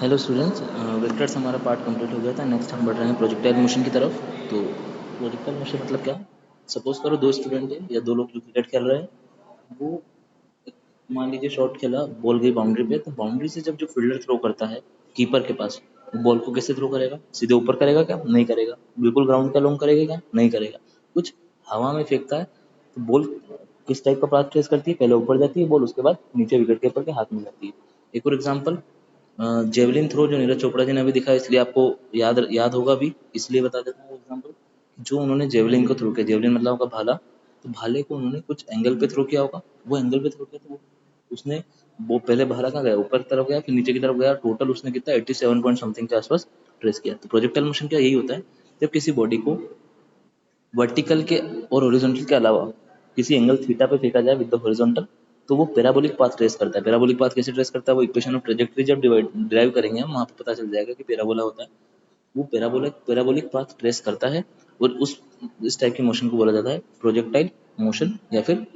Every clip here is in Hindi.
हेलो स्टूडेंट्स, वेक्टर्स हमारा पार्ट कंप्लीट हो गया था। नेक्स्ट हम बढ़ रहे हैं प्रोजेक्टाइल मोशन की तरफ। तो प्रोजेक्टाइल मोशन मतलब क्या? सपोज करो दो स्टूडेंट है या दो लोग जो क्रिकेट खेल रहे हैं, वो एक, मान लीजिए शॉट खेला, बॉल गई बाउंड्री पे, तो बाउंड्री से जब जो फील्डर थ्रो करता है कीपर के पास, वो बॉल को कैसे थ्रो करेगा? सीधे ऊपर करेगा क्या? नहीं करेगा। बिल्कुल ग्राउंड का लॉन्ग करेगा क्या? नहीं करेगा। कुछ हवा में फेंकता है, तो बॉल किस टाइप का पाथ ट्रेस करती है? पहले ऊपर जाती है बॉल, उसके बाद नीचे विकेट कीपर के हाथ में जाती है। एक और एग्जांपल, जेवलिन थ्रो जो नीरज चोपड़ा जी ने अभी दिखाया, इसलिए आपको याद याद होगा भी, इसलिए बता देता हूँ एग्जांपल। जो उन्होंने जेवलिन को थ्रो किया, जेवलिन मतलब आपका भाला, तो भाले को उन्होंने कुछ एंगल पे थ्रो किया होगा। वो एंगल पे थ्रो किया, तो उसने वो पहले भाला कहाँ गया? ऊपर की तरफ गया, फिर नीचे की तरफ गया। टोटल उसने कितना 87 पॉइंट समथिंग के आसपास ट्रेस किया। तो प्रोजेक्टाइल मोशन क्या यही होता है, जब किसी बॉडी को वर्टिकल के और हॉरिजॉन्टल के अलावा किसी एंगल थीटा पे फेंका जाए विद द हॉरिजॉन्टल, तो वो पैराबोलिक पाथ ट्रेस करता है। पैराबोलिक पाथ कैसे ट्रेस करता है? वो इक्वेशन ऑफ ट्रेजेक्टरी जब डिराइव करेंगे हम, वहाँ पे पता चल जाएगा कि पैराबोला होता है। वो पैराबोलिक पैराबोलिक पाथ ट्रेस करता है, और उस इस टाइप की मोशन को बोला जाता है प्रोजेक्टाइल मोशन। या फिर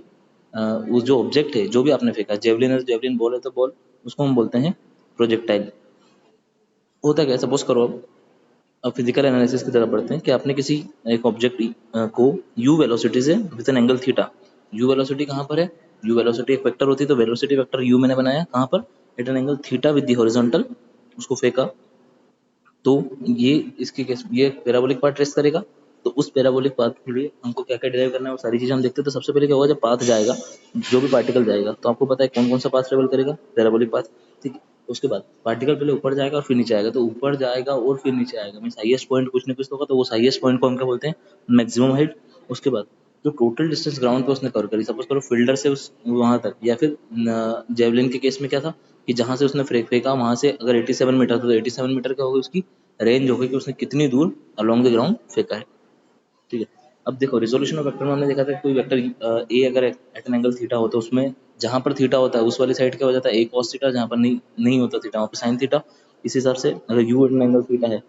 वो जो ऑब्जेक्ट है, जो भी आपने फेंका, जेवलिन है जेवलिन, बॉल है तो बॉल, उसको हम बोलते हैं प्रोजेक्टाइल। होता क्या है, सपोज करो अब फिजिकल एनालिसिस की तरफ बढ़ते हैं कि आपने किसी एक ऑब्जेक्ट को यू वेलोसिटी से with N angle theta, you velocity कहाँ पर है? यू वेलोसिटी एक वेक्टर होती है, तो वेलोसिटी वेक्टर यू मैंने बनाया कहाँ पर? At an angle theta with the horizontal, उसको फेंका। तो ये इसके केस ये पैराबोलिक पाथ ट्रेस करेगा। तो उस पैराबोलिक पाथ के लिए हमको क्या क्या डिराइव करना है, वो सारी चीजें हम देखते हैं। तो सबसे पहले क्या होगा, जब पाथ जाएगा, जो भी पार्टिकल जाएगा, तो आपको पता है कौन कौन सा पाथ ट्रेवल करेगा? Parabolic path. ठीक है। उसके बाद पार्टिकल पहले ऊपर जाएगा और फिर नीचे आएगा। तो ऊपर जाएगा और फिर नीचे आएगा, मीन्स हाईएस्ट पॉइंट कुछ ना कुछ तो होगा, तो वो हाईएस्ट पॉइंट को हम क्या बोलते हैं? Maximum height. उसके बाद जो टोटल डिस्टेंस ग्राउंड पे उसने कवर करी, सपोज करो फील्डर से उस वहां तक, या फिर जेवलिन के केस में क्या था कि जहां से उसने फेंका वहां से अगर 87 मीटर था, तो 87 मीटर क्या होगी उसकी रेंज होगी, कि उसने कितनी दूर अलोंग द ग्राउंड फेंका है। ठीक है। अब देखो रिजोल्यूशन ऑफ वेक्टर में हमने देखा था कि कोई वेक्टर ए अगर एट एन एंगल थीटा हो, तो उसमें जहां पर थीटा होता है उस वाली साइड क्या हो जाता है? ए कॉस थीटा। जहां पर नहीं नहीं होता थीटा, वहां पर साइन थीटा। इस हिसाब से अगर u at an angle theta है,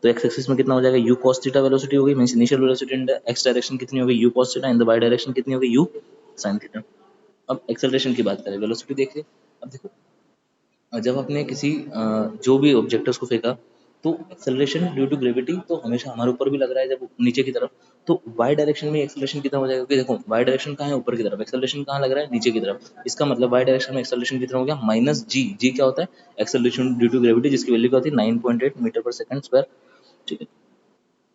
तो एक्स एक्सिस में कितना हो जाएगा? यू कॉस थीटा वेलोसिटी होगी, means initial velocity in x direction कितनी होगी? U cos theta. In the y direction कितनी होगी? U sine theta. अब एक्सेलरेशन की बात करें, वेलोसिटी देखिए। अब देखो, जब आपने किसी जो भी ऑब्जेक्ट है उसको फेंका, तो एक्सेलरेशन ड्यू टू ग्रेविटी तो हमेशा हमारे ऊपर भी लग रहा है जब नीचे की तरफ। तो वाई डायरेक्शन में एक्सेलरेशन कितना हो जाएगा? क्योंकि देखो वाई डायरेक्शन कहाँ है? ऊपर की तरफ। एक्सेलरेशन कहाँ लग रहा है? नीचे की तरफ। इसका मतलब वाई डायरेक्शन में एक्सेलरेशन कितना हो गया? माइनस जी। जी क्या होता है? एक्सेलरेशन ड्यू टू ग्रेविटी, जिसकी वैल्यू क्या होती है? 9.8 मीटर पर सेकंड स्क्वायर। ठीक है।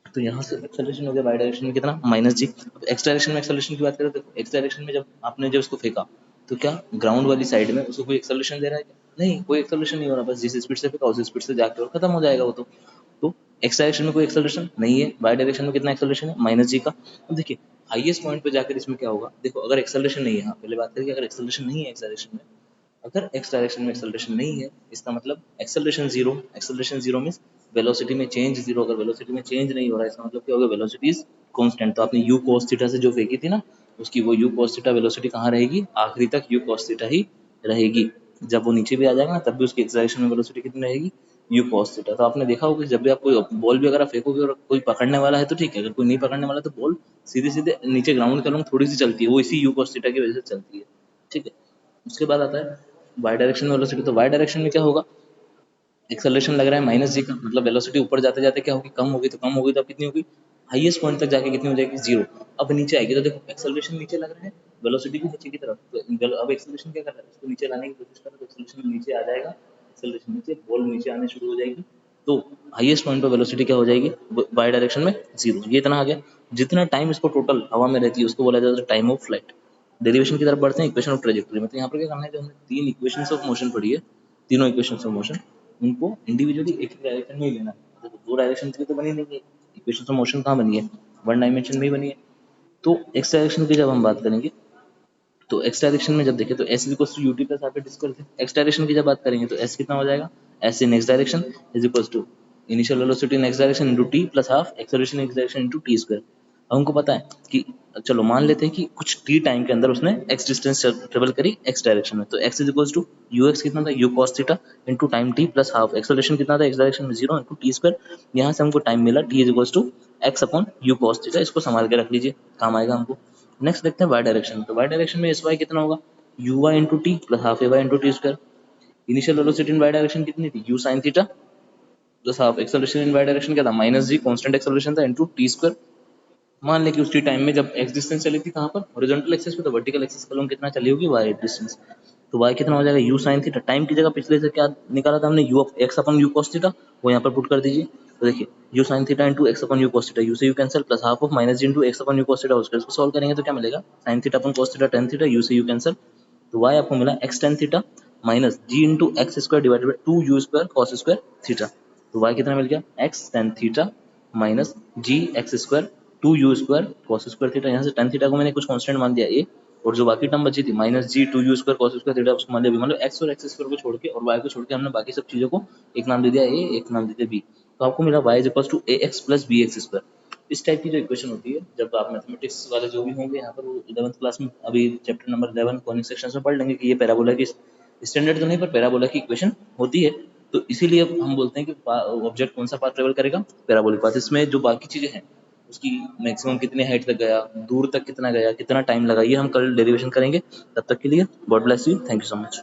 तो यहाँ से एक्सेलरेशन हो गया वाई डायरेक्शन में कितना? माइनस जी। अब एक्स डायरेक्शन में एक्सेलरेशन की बात करें, तो एक्स डायरेक्शन में जब आपने उसको फेंका, तो क्या ग्राउंड वाली साइड में उसको कोई एक्सेलरेशन दे रहा है क्या? नहीं, कोई एक्सेलरेशन नहीं हो रहा। बस जिस स्पीड से फेंका उस स्पीड से जाके और खत्म हो जाएगा वो तो एक्स डायरेक्शन में कोई एक्सेलरेशन नहीं है। वाई डायरेक्शन में कितना एक्सेलरेशन है? माइनस जी का। अब देखिए हाईएस्ट पॉइंट पे जाकर इसमें क्या होगा? देखो अगर एक्सेलरेशन नहीं है, हाँ पहले बात करिए, अगर एक्सेलरेशन नहीं है एक्स डायरेक्शन में, अगर एक्स डायरेक्शन में एक्सेलरेशन नहीं है, इसका मतलब acceleration zero. Acceleration zero means velocity में चेंज जीरो। अगर वेलोसिटी में चेंज नहीं हो रहा है, इसका मतलब क्या होगा? Velocity is constant. तो आपने यू cos थीटा से जो फेंकी थी ना, उसकी वो यू cos थीटा वेलोसिटी कहाँ रहेगी? आखिरी तक यू cos थीटा ही रहेगी। जब वो नीचे भी आ जाएगा ना, तब भी उसकी एक्सेलरेशन में वेलोसिटी कितनी रहेगी? You cos theta. तो आपने देखा होगा कि जब भी आप कोई बॉल भी अगर आप फेंकोगे और कोई पकड़ने वाला है तो ठीक है, अगर कोई नहीं पकड़ने वाला तो बॉल सीधे सीधे नीचे ग्राउंड के अलॉन्ग थोड़ी सी चलती है, वो इसी यू cos थीटा की वजह से चलती है। ठीक है। उसके बाद आता है वाई डायरेक्शन में वेलोसिटी। तो वाई डायरेक्शन में क्या होगा? एक्सेलरेशन लग रहा है माइनस जी का, मतलब वेलोसिटी ऊपर जाते जाते क्या होगी? कम होगी। तो कम होगी तो अब कितनी होगी? हाईएस्ट पॉइंट तक जाके कितनी हो जाएगी? जीरो। अब नीचे आएगी तो देखो एक्सेलरेशन नीचे लग रहा है, वेलोसिटी भी नीचे की तरफ। तो अब एक्सेलरेशन क्या कर रहा है? इसको नीचे लाने की कोशिश कर रहा है, तो एक्सेलरेशन नीचे आ जाएगा। एक्सेलरेशन नीचे, बॉल नीचे आने शुरू हो जाएगी। तो हाईएस्ट पॉइंट पर वेलोसिटी क्या हो जाएगी? वाई डायरेक्शन में जीरो। ये इतना आ गया। जितना टाइम इसको टोटल हवा में रहती है उसको बोला जाता है टाइम ऑफ फ्लाइट। डेरिवेशन की तरफ बढ़ते हैं, इक्वेशन ऑफ ट्रेजेक्टरी में। तो यहाँ पर क्या करना है, जो हमने तीन इक्वेशंस ऑफ मोशन पढ़ी है, तीनों इक्वेशंस ऑफ मोशन, उनको इंडिविजुअली एक ही डायरेक्शन में ही लेना है। देखो दो डायरेक्शन की तो बनी नहीं है, इक्वेशन ऑफ मोशन कहाँ बनी है? वन डायमेंशन में ही बनी है। तो एक्स डायरेक्शन की जब हम बात करेंगे, तो एक्स डायरेक्शन में जब देखें तो s equals to ut plus half disc करते हैं। एक्स डायरेक्शन की जब बात करेंगे तो एस कितना हो जाएगा? S in x direction is equals to initial velocity in x direction into t plus half acceleration in x direction into t square. अब हमको पता है कि चलो मान लेते हैं कि कुछ टी टाइम के अंदर उसने एक्स डिस्टेंस ट्रेवल करी एक्स डायरेक्शन में, तो x is equals to u x कितना था? U cos theta into time t plus half acceleration कितना था एक्स डायरेक्शन में? Zero into t square. यहाँ से हमको टाइम मिला t is equals to x upon u cos theta. इसको संभाल के रख लीजिए, काम आएगा हमको। नेक्स्ट देखते हैं वाई डायरेक्शन। तो वाई डायरेक्शन में एस वाई कितना होगा? U y into t plus half a y into t square. Initial velocity in y direction कितनी थी, u sin theta plus half acceleration in y direction क्या था, माइनस जी कांस्टेंट एक्सेलरेशन था इनटू टी स्क्वायर। मान लें कि उसकी टाइम में जब एक्स डिस्टेंस चली थी कहाँ पर, हॉरिजॉन्टल एक्सिस पे, तो वर्टिकल एक्सिस पर कितना चली होगी, वाई डिस्टेंस। तो वाई कितना हो जाएगा, यू साइन थीटा। टाइम की जगह पिछले से क्या निकाला था हमने, u of x upon u cos theta, वो यहाँ पर पुट कर दीजिए। तो देखिए u sine theta into x upon u cos theta, u से u cancel, plus half of minus g into x upon u cos theta, उसको सॉल्व करेंगे तो क्या मिलेगा, sine theta upon cos theta tan theta, u से यू कैंसिल, तो वाई आपको मिला x tan theta minus g into x square divided by two u square cos square theta. तो वाई कितना मिल गया, x tan theta minus g x square two u square cos square theta. यहाँ से टेन थीटा को मैंने कुछ कांस्टेंट मान दिया ए, और जो बाकी टर्म बची थी minus g two u square cos square theta उसको मान लिया बी। मतलब एक्स और एक्स स्क्वायर को छोड़ के और वाई को छोड़ के हमने बाकी सब चीजों को एक नाम दे दिया ए, एक नाम दे दिया बी। तो आपको मिला y is equal to a x plus b x square. इस टाइप की जो इक्वेशन होती है, जब आप मैथमेटिक्स वाले जो भी होंगे यहाँ पर, वो 11th क्लास में अभी चैप्टर नंबर 11 कॉनिक सेक्शन में पढ़ लेंगे कि ये पैराबोला की स्टैंडर्ड तो नहीं पर पैराबोला की इक्वेशन होती है। तो इसीलिए अब हम बोलते हैं कि ऑब्जेक्ट कौन सा पाथ ट्रेवल करेगा, पैराबोलिक पाथ। इसमें जो बाकी चीजें हैं, उसकी मैक्सिमम कितनी हाइट तक गया, दूर तक कितना गया, कितना टाइम लगा, ये हम कल डेरिवेशन करेंगे। तब तक के लिए God bless you, thank you so much.